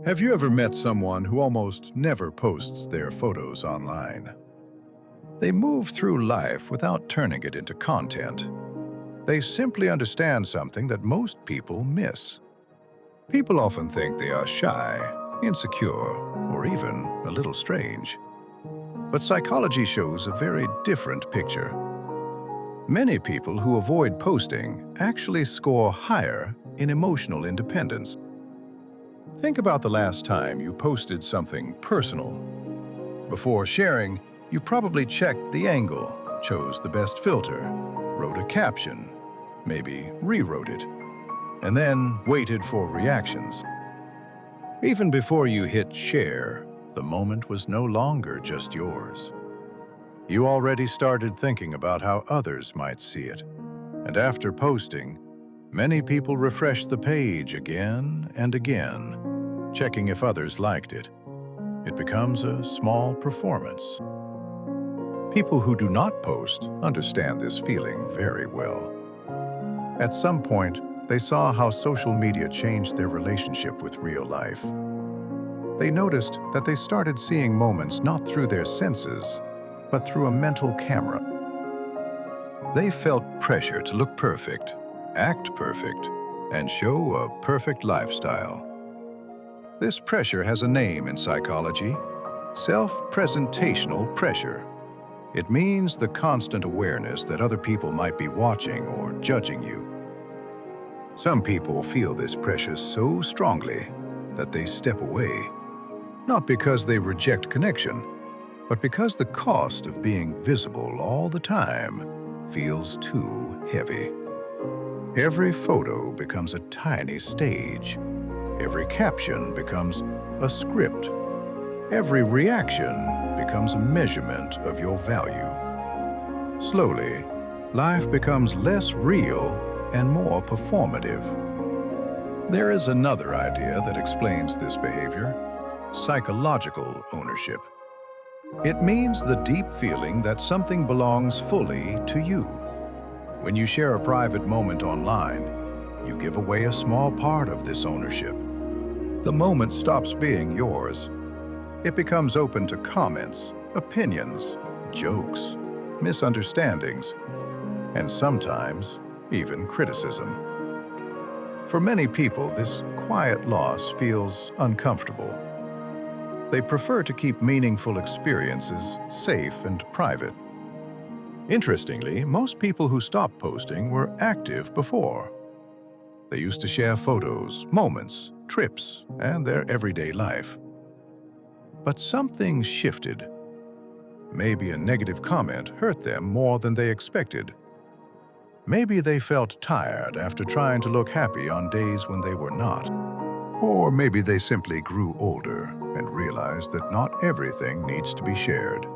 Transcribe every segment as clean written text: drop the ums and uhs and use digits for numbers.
Have you ever met someone who almost never posts their photos online? They move through life without turning it into content. They simply understand something that most people miss. People often think they are shy, insecure, or even a little strange. But psychology shows a very different picture. Many people who avoid posting actually score higher in emotional independence. Think about the last time you posted something personal. Before sharing, you probably checked the angle, chose the best filter, wrote a caption, maybe rewrote it, and then waited for reactions. Even before you hit share, the moment was no longer just yours. You already started thinking about how others might see it. And after posting, many people refresh the page again and again, checking if others liked it. It becomes a small performance. People who do not post understand this feeling very well. At some point, they saw how social media changed their relationship with real life. They noticed that they started seeing moments not through their senses, but through a mental camera. They felt pressure to look perfect, act perfect, and show a perfect lifestyle. This pressure has a name in psychology: self-presentational pressure. It means the constant awareness that other people might be watching or judging you. Some people feel this pressure so strongly that they step away, not because they reject connection, but because the cost of being visible all the time feels too heavy. Every photo becomes a tiny stage. Every caption becomes a script. Every reaction becomes a measurement of your value. Slowly, life becomes less real and more performative. There is another idea that explains this behavior: psychological ownership. It means the deep feeling that something belongs fully to you. When you share a private moment online, you give away a small part of this ownership. The moment stops being yours. It becomes open to comments, opinions, jokes, misunderstandings, and sometimes even criticism. For many people, this quiet loss feels uncomfortable. They prefer to keep meaningful experiences safe and private. Interestingly, most people who stopped posting were active before. They used to share photos, moments, trips, and their everyday life. But something shifted. Maybe a negative comment hurt them more than they expected. Maybe they felt tired after trying to look happy on days when they were not. Or maybe they simply grew older and realized that not everything needs to be shared.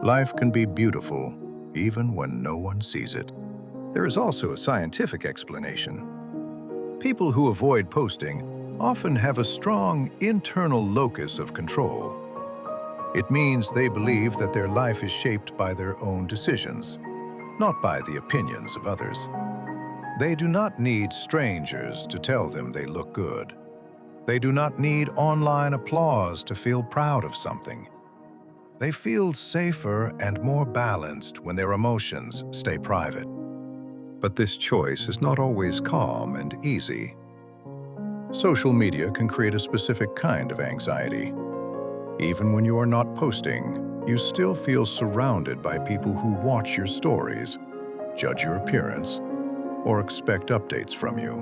Life can be beautiful, even when no one sees it. There is also a scientific explanation. People who avoid posting often have a strong internal locus of control. It means they believe that their life is shaped by their own decisions, not by the opinions of others. They do not need strangers to tell them they look good. They do not need online applause to feel proud of something. They feel safer and more balanced when their emotions stay private. But this choice is not always calm and easy. Social media can create a specific kind of anxiety. Even when you are not posting, you still feel surrounded by people who watch your stories, judge your appearance, or expect updates from you.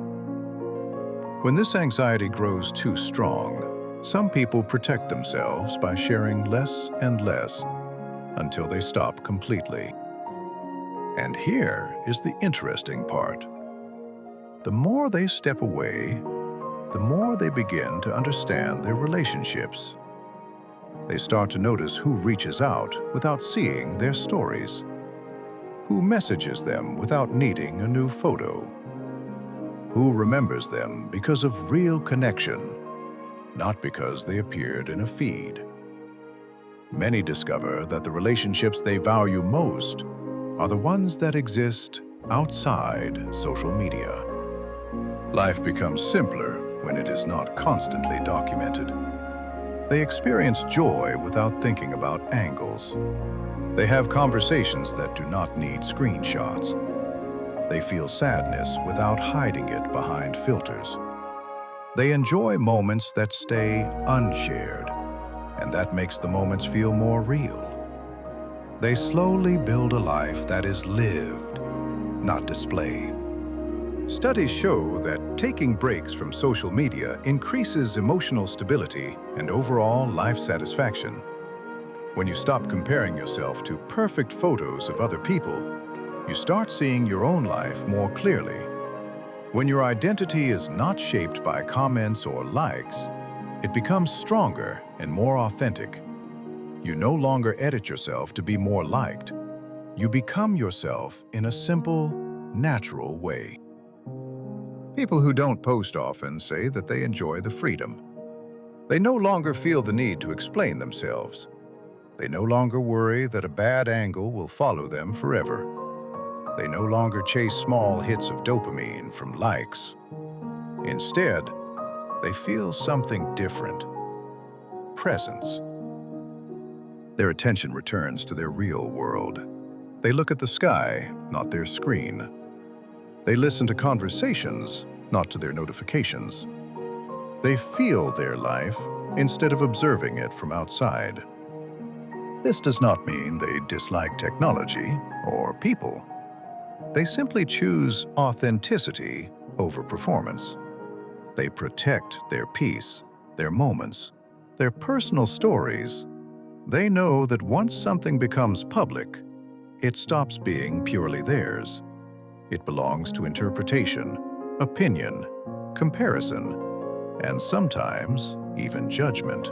When this anxiety grows too strong, some people protect themselves by sharing less and less until they stop completely. And here is the interesting part. The more they step away, the more they begin to understand their relationships. They start to notice who reaches out without seeing their stories, who messages them without needing a new photo, who remembers them because of real connection, not because they appeared in a feed. Many discover that the relationships they value most are the ones that exist outside social media. Life becomes simpler when it is not constantly documented. They experience joy without thinking about angles. They have conversations that do not need screenshots. They feel sadness without hiding it behind filters. They enjoy moments that stay unshared, and that makes the moments feel more real. They slowly build a life that is lived, not displayed. Studies show that taking breaks from social media increases emotional stability and overall life satisfaction. When you stop comparing yourself to perfect photos of other people, you start seeing your own life more clearly. When your identity is not shaped by comments or likes, it becomes stronger and more authentic. You no longer edit yourself to be more liked. You become yourself in a simple, natural way. People who don't post often say that they enjoy the freedom. They no longer feel the need to explain themselves. They no longer worry that a bad angle will follow them forever. They no longer chase small hits of dopamine from likes. Instead, they feel something different: presence. Their attention returns to their real world. They look at the sky, not their screen. They listen to conversations, not to their notifications. They feel their life instead of observing it from outside. This does not mean they dislike technology or people. They simply choose authenticity over performance. They protect their peace, their moments, their personal stories. They know that once something becomes public, it stops being purely theirs. It belongs to interpretation, opinion, comparison, and sometimes even judgment.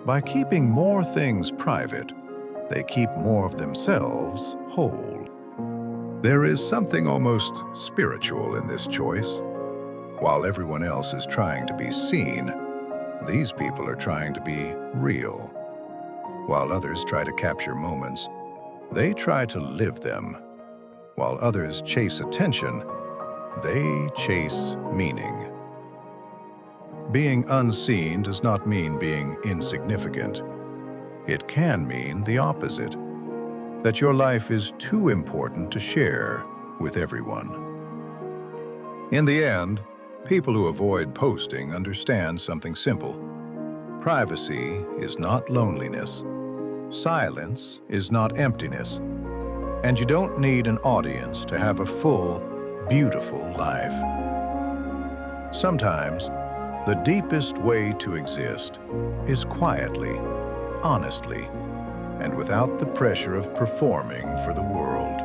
By keeping more things private, they keep more of themselves whole. There is something almost spiritual in this choice. While everyone else is trying to be seen, these people are trying to be real. While others try to capture moments, they try to live them. While others chase attention, they chase meaning. Being unseen does not mean being insignificant. It can mean the opposite, that your life is too important to share with everyone. In the end, people who avoid posting understand something simple. Privacy is not loneliness. Silence is not emptiness. And you don't need an audience to have a full, beautiful life. Sometimes, the deepest way to exist is quietly, honestly, and without the pressure of performing for the world.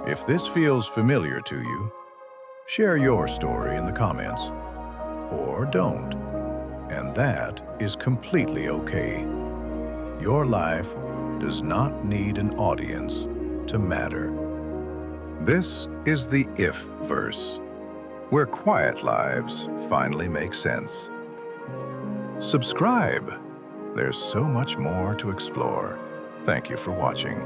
If this feels familiar to you, share your story in the comments, or don't, and that is completely okay. Your life does not need an audience to matter. This is the Ifverse, where quiet lives finally make sense. Subscribe. There's so much more to explore. Thank you for watching.